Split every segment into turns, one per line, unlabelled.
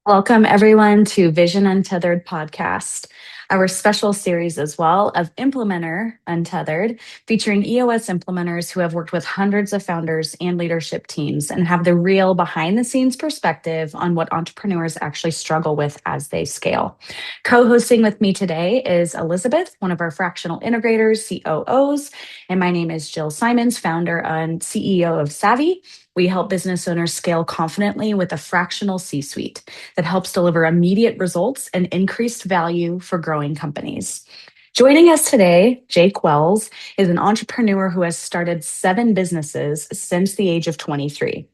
Welcome, everyone, to Vision Untethered podcast, our special series as well of Implementer Untethered, featuring EOS implementers who have worked with hundreds of founders and leadership teams and have the real behind the scenes perspective on what entrepreneurs actually struggle with as they scale. Co hosting with me today is Elizabeth, one of our fractional integrators, COOs, and my name is Jill Simonds, founder and CEO of Savvy. We help business owners scale confidently with a fractional C suite that helps deliver immediate results and increased value for growing companies. Joining us today, Jake Wells is an entrepreneur who has started 7 businesses since the age of 23,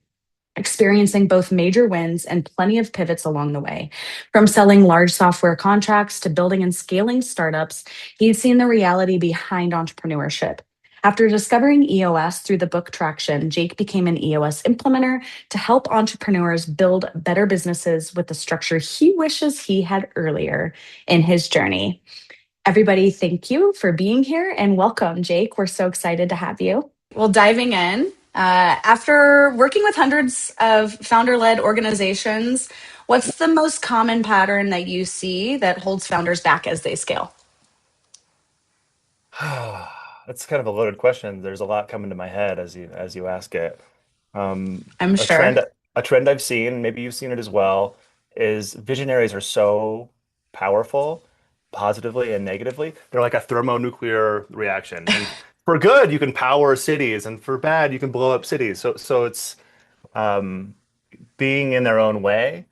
experiencing both major wins and plenty of pivots along the way. From selling large software contracts to building and scaling startups, he's seen the reality behind entrepreneurship. After discovering EOS through the book Traction, Jake became an EOS implementer to help entrepreneurs build better businesses with the structure he wishes he had earlier in his journey. Everybody, thank you for being here and welcome, Jake. We're so excited to have you. Well, diving in, after working with hundreds of founder led organizations, what's the most common pattern that you see that holds founders back as they scale?
That's kind of a loaded question. There's a lot coming to my head as you ask it.
I'm
A
sure.
trend I've seen, maybe you've seen it as well, is visionaries are so powerful, positively and negatively. They're like a thermonuclear reaction. And for good, you can power cities, and for bad, you can blow up cities. So it's um, being in their own way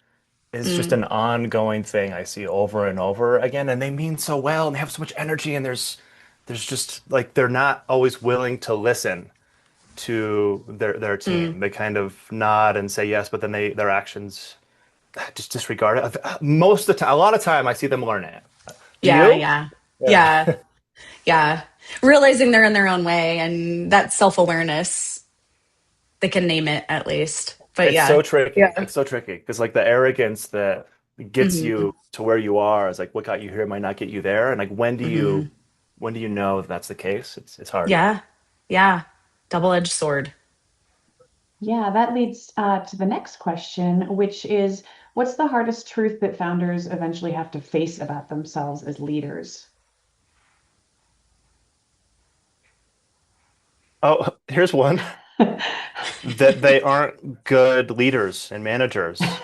is just
Mm,
an ongoing thing I see over and over again. And they mean so well and they have so much energy, and there's just like they're not always willing to listen to their
mm.
team. They kind of nod and say yes, but then their actions just disregard it. Most of the time, a lot of time, I see them learn it. Do
Yeah,
you?
yeah,
Yeah.
yeah, yeah. Realizing they're in their own way and that self awareness, they can name it at least. But
It's
yeah,
so tricky.
yeah.
It's so tricky because like the arrogance that gets
Hmm.
you to where you are is like what got you here might not get you there. And like
Hmm.
when do you know that that's the case? It's hard.
Yeah, yeah. Double edged sword.
Yeah, that leads to the next question, which is what's the hardest truth that founders eventually have to face about themselves as leaders?
Oh, here's one that they aren't good leaders and managers,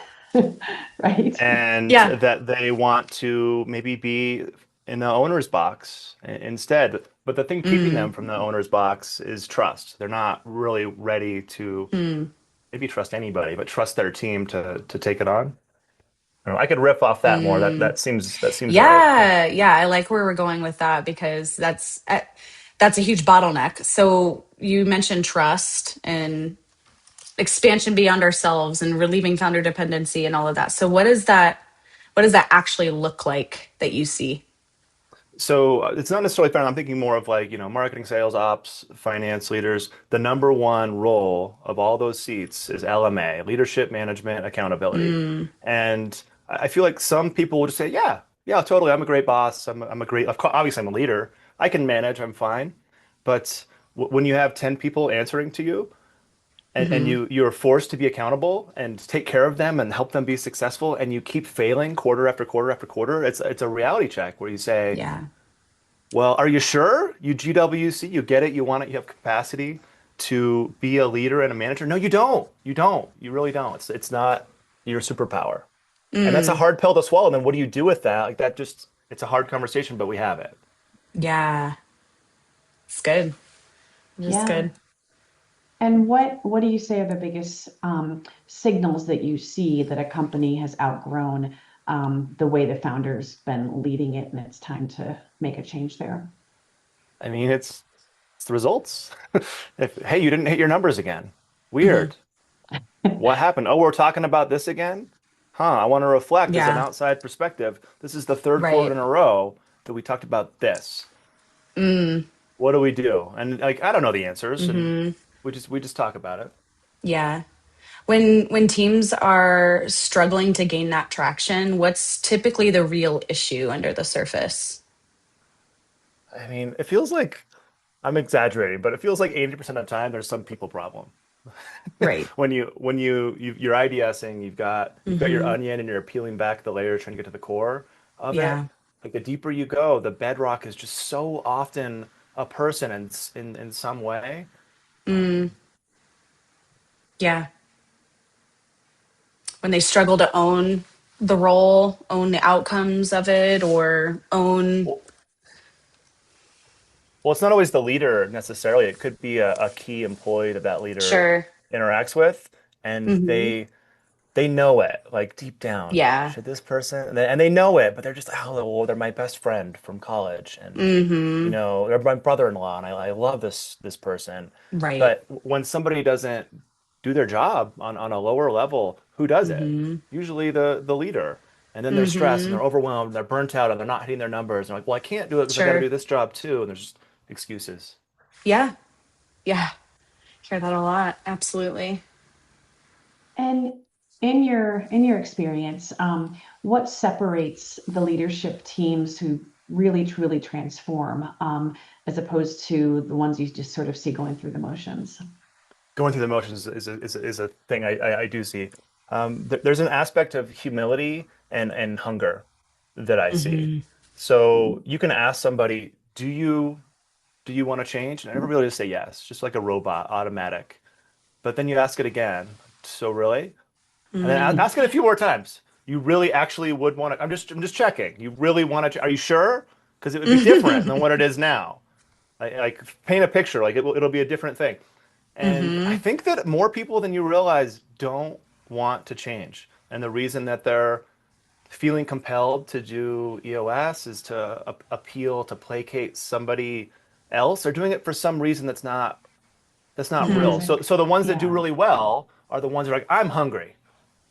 Right?
and
Yeah.
that they want to maybe be in the owner's box instead. But the thing keeping them
Mm,
from the owner's box is trust. They're not really ready to
mm,
maybe trust anybody, but trust their team to take it on. I don't know, I could riff off that more.
mm.
That seems right. Yeah.
Yeah, yeah. I like where we're going with that because that's a huge bottleneck. So you mentioned trust and expansion beyond ourselves and relieving founder dependency and all of that. So what does that actually look like that you see?
So it's not necessarily fair. I'm thinking more of like, marketing, sales, ops, finance leaders. The number one role of all those seats is LMA, leadership, management, accountability.
Mm,
And I feel like some people will just say, yeah, yeah, totally. I'm a great boss. I'm a great, of course, obviously I'm a leader. I can manage. I'm fine. But when you have 10 people answering to you, and
hmm.
you're forced to be accountable and take care of them and help them be successful, and you keep failing quarter after quarter after quarter, it's a reality check where you say,
Yeah.
well, are you sure? You GWC, you get it, you want it, you have capacity to be a leader and a manager? No, you don't. You don't. You really don't. It's not your superpower. And that's a
Mm,
hard pill to swallow. And then what do you do with that? Like that just it's a hard conversation, but we have it.
yeah. It's good. Just
Yeah.
good.
And what do you say are the biggest signals that you see that a company has outgrown the way the founder's been leading it and it's time to make a change there?
I mean, it's the results. If hey, you didn't hit your numbers again.
Hmm.
Weird. What happened? Oh, we're talking about this again? Huh, I want to reflect as an
Yeah.
outside perspective. This is the third quarter
Right.
in a row that we talked about this.
Mm,
What do we do? And like I don't know the answers, and
hmm.
we just talk about it.
Yeah. When teams are struggling to gain that traction, what's typically the real issue under the surface?
I mean, it feels like I'm exaggerating, but it feels like 80% of the time there's some people problem.
Right.
You're IDSing, you've got your
Hmm.
onion and you're peeling back the layers trying to get to the core of it.
Yeah.
Like the deeper you go, the bedrock is just so often a person in some way.
Mm, yeah. When they struggle to own the role, own the outcomes of it, or own.
Well, well, it's not always the leader necessarily. It could be a key employee that leader
Sure.
interacts with, and
Hmm.
they know it, like deep down.
Yeah.
Should this person, and they know it, but they're just, oh, well, they're my best friend from college, and
Hmm.
they're my brother-in-law, and I love this person.
Right.
But when somebody doesn't do their job on a lower level, who does it?
Hmm.
Usually the leader. And then they're stressed and
Hmm.
they're overwhelmed, and they're burnt out, and they're not hitting their numbers. And they're like, well, I can't do it because I got to do
Sure.
this job too. And there's just excuses.
Yeah. Yeah. Hear that a lot. Absolutely.
And in your experience, what separates the leadership teams who really truly transform, as opposed to the ones you just sort of see going through the motions?
Going through the motions is a thing I do see. There's an aspect of humility and hunger that I see.
Hmm.
So you can ask somebody, do you want to change? And everybody will just say yes, just like a robot, automatic. But then you ask it again. So really? And then
Mm.
ask it a few more times. You really actually would want to. I'm just checking. You really want to? Are you sure? Because it would be different than what it is now. Like paint a picture. Like it'll be a different thing. And I
Hmm.
think that more people than you realize don't want to change. And the reason that they're feeling compelled to do EOS is to appeal, to placate somebody else. They're doing it for some reason that's not real.
Hmm.
So the ones that do
Yeah.
really well are the ones that are like, I'm hungry.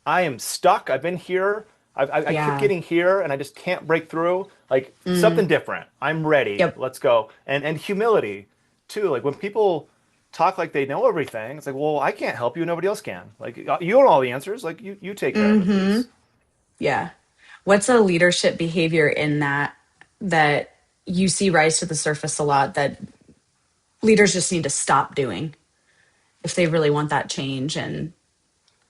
I am stuck. I've been here. I keep
Yeah.
getting here and I just can't break through. Like
Mm.
something different. I'm ready.
Yep.
Let's go. And humility too. Like when people talk like they know everything, it's like, well, I can't help you. Nobody else can. Like you know all the answers. Like you take care of it,
Hmm.
please.
Yeah. What's a leadership behavior in that you see rise to the surface a lot that leaders just need to stop doing if they really want that change? And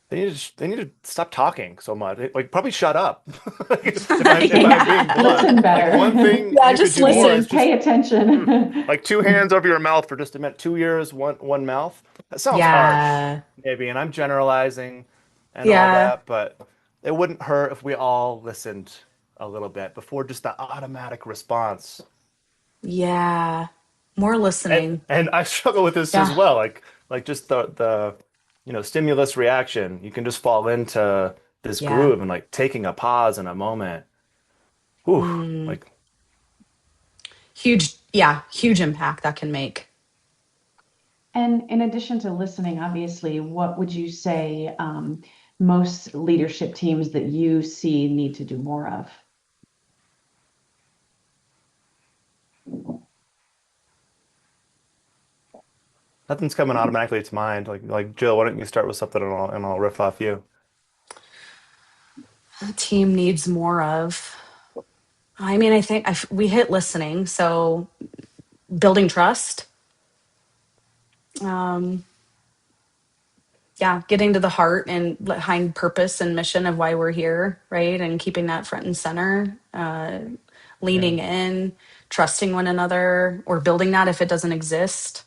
They need to stop talking so much. Like probably shut up. Like, if I'm being
yeah.
blunt,
Listen
like one
better.
thing
Yeah,
you could
just
do more is
listen.
just
Pay attention.
like two hands over your mouth for just a minute, 2 ears, one mouth. That sounds harsh,
Yeah.
maybe, and I'm generalizing and all
Yeah.
that, but it wouldn't hurt if we all listened a little bit before just the automatic response.
Yeah. More
And
listening.
and I struggle with this as
Yeah.
well, like just the stimulus reaction. You can just fall into this
Yeah.
groove and like taking a pause in a moment. Whew,
Mm.
like
Huge. Yeah. Huge impact that can make.
And in addition to listening, obviously, what would you say, most leadership teams that you see need to do more of?
nothing's coming automatically to mind. Like Jill, why don't you start with something and I'll riff off you.
A team needs more of. I mean, I think we hit listening. So building trust. Um, yeah, getting to the heart and behind purpose and mission of why we're here, right? And keeping that front and center,
Yeah.
leaning in, trusting one another, or building that if it doesn't exist.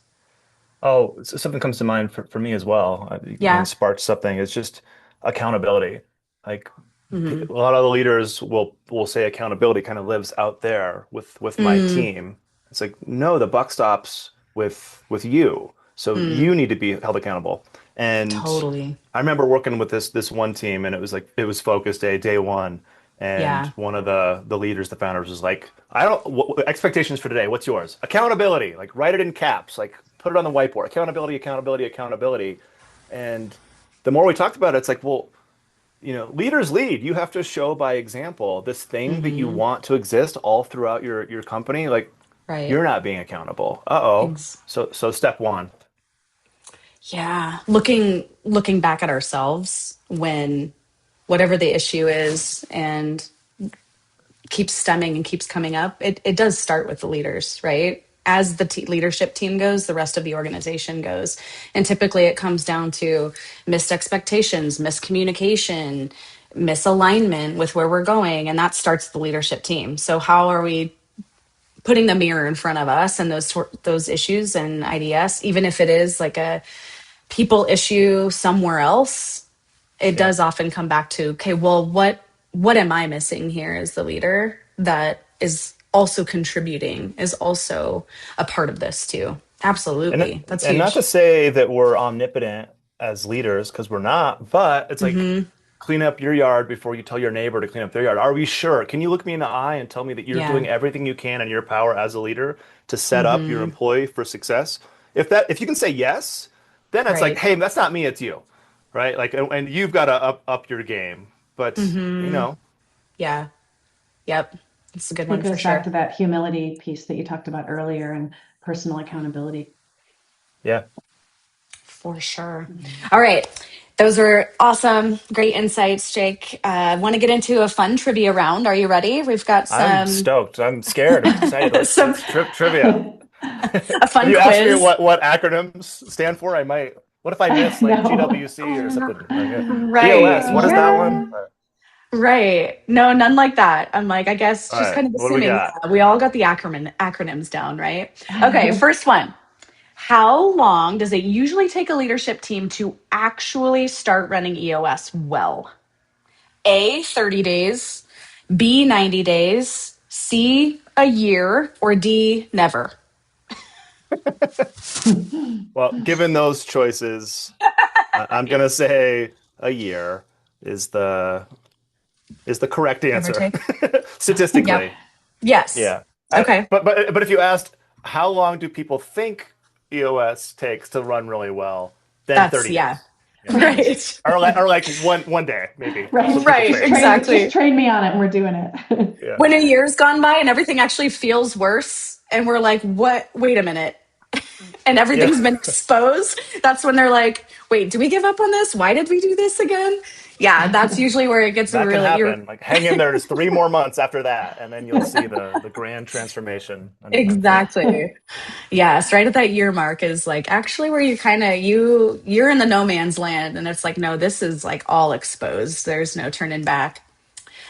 Oh, something comes to mind for me as well. You kind of
Yeah.
sparked something. It's just accountability. Like
Hmm.
a lot of the leaders will say accountability kind of lives out there with my
Mm,
team. It's like, no, the buck stops with you. So
mm,
you need to be held accountable. And
totally.
I remember working with this one team, and it was focus day one, and
Yeah.
one of the leaders, the founders, was like, I don't expectations for today. What's yours? Accountability. Like write it in caps. Like put it on the whiteboard. Accountability, accountability, accountability. And the more we talked about it, it's like, well, leaders lead. You have to show by example this thing that you
Hmm.
want to exist all throughout your company. Like
Right.
you're not being accountable. Uh-oh.
Ex-
So step one.
yeah. Looking back at ourselves when whatever the issue is and keeps stemming and keeps coming up, it does start with the leaders, right? as the leadership team goes, the rest of the organization goes. And typically it comes down to missed expectations, miscommunication, misalignment with where we're going. And that starts the leadership team. So how are we putting the mirror in front of us and those issues and IDS, even if it is like a people issue somewhere else, it
Yeah.
does often come back to, okay, well, what am I missing here as the leader that is also contributing, is also a part of this too?
And
Absolutely. That's
and not
huge.
to say that we're omnipotent as leaders, because we're not, but it's like
Hmm.
clean up your yard before you tell your neighbor to clean up their yard. Are we sure? Can you look me in the eye and tell me that you're
Yeah.
doing everything you can in your power as a leader to set up your
Hmm.
employee for success? If you can say yes, then it's like,
Right.
hey, that's not me, it's you. Right? Like and you've got to up your game. But,
Hmm. Yeah. Yep. It's a good
It
one for
goes back to
sure.
that humility piece that you talked about earlier and personal accountability.
yeah.
For sure.
Mhm.
All right. Those were awesome. Great insights, Jake. I want to get into a fun trivia round. Are you ready? We've got
I'm
some
stoked. I'm scared. I'm excited. Let's
some
let's trivia.
a
If
fun
you ask me
quiz.
what acronyms stand for, I might. What if I miss like
No.
GWC or something? Like,
Right.
EOS, what is that
Uh,
one?
You're right. No, none like that. I'm like, I guess
All
just
right,
kind of
what do we
assuming,
got?
yeah, we all got the acronyms down, right? Okay, first one. How long does it usually take a leadership team to actually start running EOS well? A, 30 days, B, 90 days, C, a year, or D, never?
Well, given those choices, I'm gonna say a year is the correct
Give or
answer
take? Yep.
statistically.
Yes.
Yeah.
Okay.
But if you asked how long do people think EOS takes to run really well, then
That's,
30
yeah.
days. Yeah.
Right.
Or like one day maybe. That's
right.
what people
Right.
say.
Just
Exactly.
train me on it and we're doing it.
Yeah.
When a year's gone by and everything actually feels worse, and we're like, what? Wait a minute. And
Yeah.
everything's been exposed. That's when they're like, wait, do we give up on this? Why did we do this again? Yeah, that's usually where it gets
That can
really, you're
happen. Like hang in there. There's 3 more months after that, and then you'll see the grand transformation unfold.
exactly. Yes, right at that year mark is like actually where you kind of you're in the no man's land and it's like no, this is like all exposed. There's no turning back.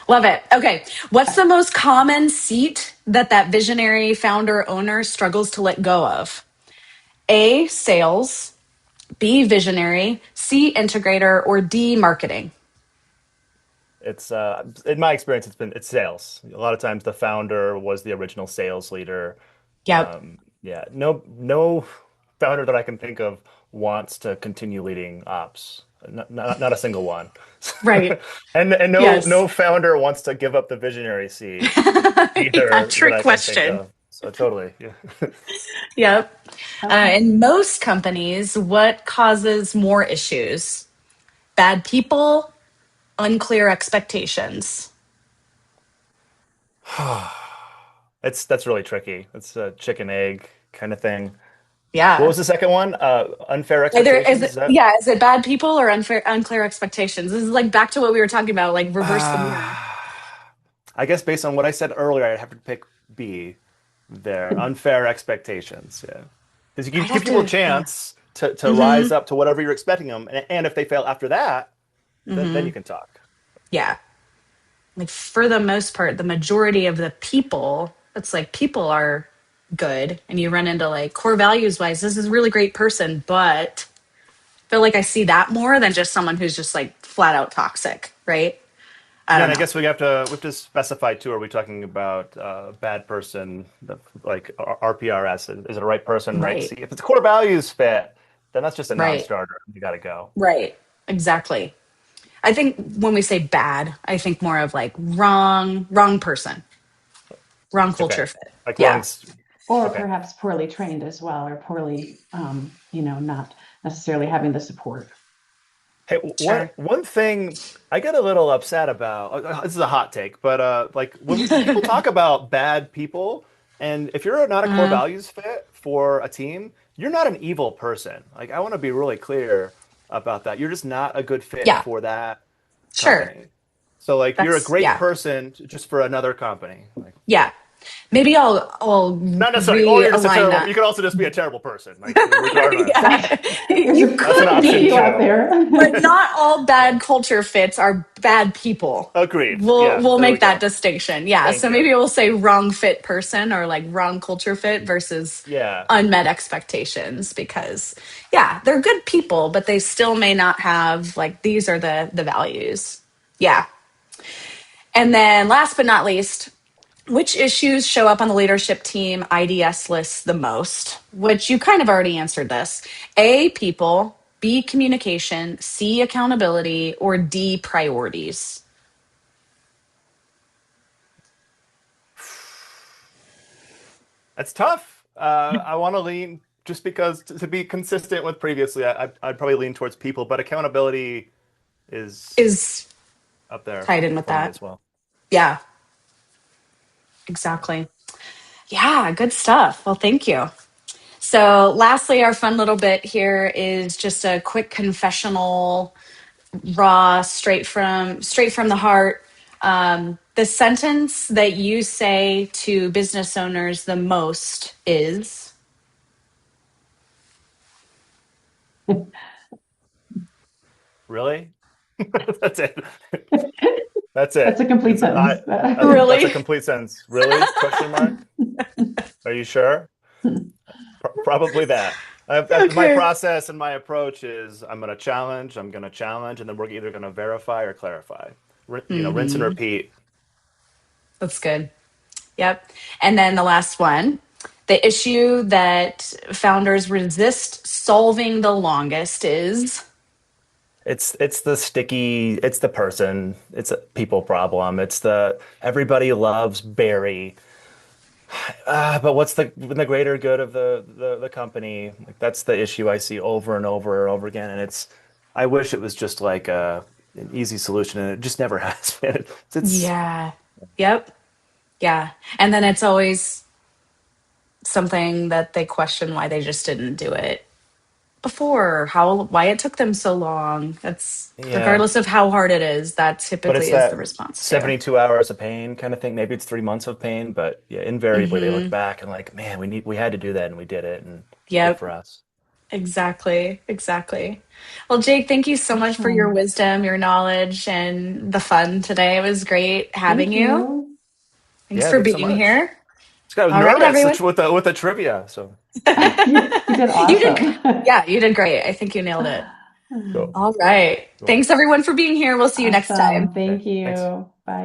Love it. Okay. What's the most common seat that visionary founder owner struggles to let go of? A, sales, B, visionary, C, integrator, or D, marketing?
It's in my experience, it's sales. A lot of times, the founder was the original sales leader.
Yep.
Yeah, no founder that I can think of wants to continue leading ops. Not a single one.
Right.
And no
Yes.
founder wants to give up the visionary seat
Yeah,
either that
trick
I can think
question.
of. So totally, yeah.
Yep.
Okay.
In most companies, what causes more issues? Bad people, unclear expectations.
That's really tricky. It's a chicken egg kind of thing. What was
Yeah.
the second one? Unfair
Either is
expectations, is
it,
that?
yeah, is it bad people or unclear expectations? This is like back to what we were talking about, like reverse the mirror.
I guess based on what I said earlier, I'd have to pick B there. Unfair expectations. Yeah. Because you
I'd
give
have
people a
to, yeah.
chance to
Hmm.
rise up to whatever you're expecting them. And if they fail after that, then you
Hmm.
can talk.
Yeah. Like for the most part, the majority of the people, it's like people are good and you run into like core values wise, this is a really great person, but I feel like I see that more than just someone who's just like flat out toxic, right? I
Yeah,
don't
and I
know.
guess we have to specify too. Are we talking about bad person, like RPRS? Is it a right person, right?
Right.
See, if it's core values fit, then that's just a
Right.
non-starter. You got to go.
Right. Exactly. I think when we say bad, I think more of like wrong person, wrong
Okay,
culture fit.
like
Yeah.
wrongs.
Or
Okay.
perhaps poorly trained as well, or poorly, not necessarily having the support.
Hey,
Sure.
one thing I get a little upset about, this is a hot take, but like when people talk about bad people, and if you're not a core
uh,
values fit for a team, you're not an evil person. Like I want to be really clear about that. You're just not a good fit
yeah.
for that
Sure.
company. So like you're a
That's
great
yeah.
person just for another company. Like
Yeah. Maybe I'll
Not necessarily. Or you're just a
realign
terrible.
that.
You could also just be a terrible person, like regardless.
Yeah,
There's
you
a
That's an
could
option
few
be,
out
too.
there.
but not all
Yeah.
bad culture fits are bad people.
Agreed.
We'll
Yeah.
we'll
There we
make that
go.
distinction. Yeah.
Thank
So
you.
maybe we'll say wrong fit person or like wrong culture fit versus
Yeah.
unmet expectations because yeah, they're good people, but they still may not have like these are the values. Yeah. And then last but not least, which issues show up on the leadership team IDS lists the most? Which you kind of already answered this. A, people, B, communication, C, accountability, or D, priorities.
That's tough. I want to lean just because to be consistent with previously, I'd probably lean towards people, but accountability is
Is
up there
tied in with
for me
that.
as well.
Yeah,
Yeah.
exactly. Yeah, good stuff. Well, thank you. So, lastly, our fun little bit here is just a quick confessional, raw, straight from the heart. The sentence that you say to business owners the most is
Really? That's it. That's
That's
it.
a complete
It's
sentence.
that's a
really
complete sentence. Really? Question mark? Are you sure? Probably that. My
okay.
process and my approach is I'm going to challenge, and then we're either going to verify or clarify. Rinse and
Hmm.
repeat.
That's good. Yep. And then the last one, the issue that founders resist solving the longest is.
It's the sticky, it's the person, it's a people problem. It's the everybody loves Barry. But what's the greater good of the company? Like that's the issue I see over and over and over again. And I wish it was just like an easy solution, and it just never has been. It's
Yeah. Yep. Yeah. And then it's always something that they question why they just didn't do it before, why it took them so long. That's
yeah,
regardless of how hard it is, that
but it's
typically is the
that
response too.
72 hours of pain kind of thing. Maybe it's 3 months of pain, but yeah, invariably they look
Hmm.
back and like, man, we had to do that and we did it, and good
Yep.
for us.
Exactly. Exactly. Well, Jake, thank you so much for your
Awesome.
wisdom, your knowledge, and the fun today. It was great having
Thank
you.
you.
Thanks
Yeah,
for
thanks so
being
much.
here.
I was
All right,
nervous
everyone.
with the trivia, so
You did
You did,
awesome.
yeah, you did great. I think you nailed it.
cool.
All right.
Cool.
Thanks, everyone, for being here. We'll see you next time.
Awesome.
Okay,
Thank
thanks.
you. Bye.